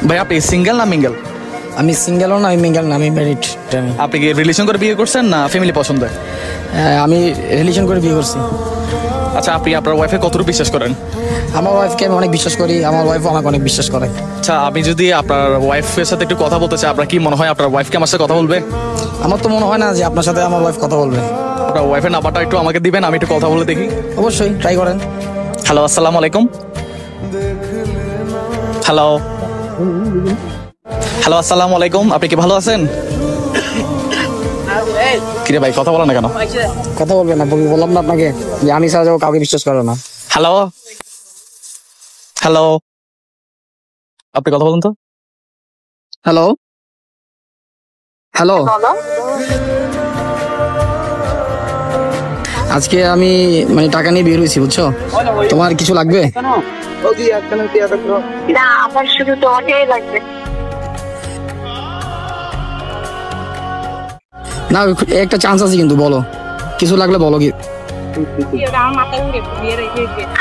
ভাই আপনি সিঙ্গেল না মিঙ্গেল? আমি সিঙ্গেলও না, আমি মিঙ্গেল না, আমি ম্যারিড। আপনি কি রিলেশন করে বিয়ে করছেন না ফ্যামিলি পছন্দ? আমি রিলেশন করে বিয়ে করছি। আচ্ছা, আপনি আপনার ওয়াইফে কতটুকু বিশ্বাস করেন? আমার ওয়াইফকে আমি অনেক বিশ্বাস করি, আমার ওয়াইফও আমাকে অনেক বিশ্বাস করে। আচ্ছা, আমি যদি আপনার ওয়াইফের সাথে একটু কথা বলতে চাই, আপনার কি মনে হয় আপনার ওয়াইফকে আমার সাথে কথা বলবে? আমার তো মনে হয় না যে আপনার সাথে আমার ওয়াইফ কথা বলবে। আপনার ওয়াইফের নাম্বারটা একটু আমাকে দিবেন, আমি একটু কথা বলে দেখি। অবশ্যই, ট্রাই করেন। হ্যালো, আসসালামু আলাইকুম। হ্যালো হ্যালো, আসসালামু আলাইকুম। আপনি কি ভালো আছেন? কিরে ভাই, কথা বলো না কেন? কথা বলবে না, বললাম না আপনাকে যে আমি ছাড়া যাবো, কাউকে বিশ্বাস করো না। হ্যালো হ্যালো, আপনি কথা বলুন তো। হ্যালো হ্যালো, আজকে আমি মানে টাকা নিয়ে বের হয়েছি, বুঝছো? তোমার কিছু লাগবে? না, আমার শুধু তোমাকেই লাগবে। না, একটা চান্স আছে কিন্তু, বলো কিছু লাগলে বলো। কি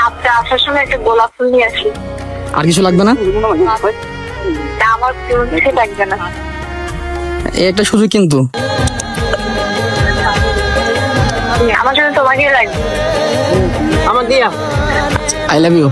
আপনি আসার সময় একটা গোলাপ ফুল নিয়ে আসি। আর কিছু লাগবে না? আমার কিছু লাগবে না। এই একটা সুযোগ কিন্তু। আমার জন্য তোমাকেই লাগবে। I love you.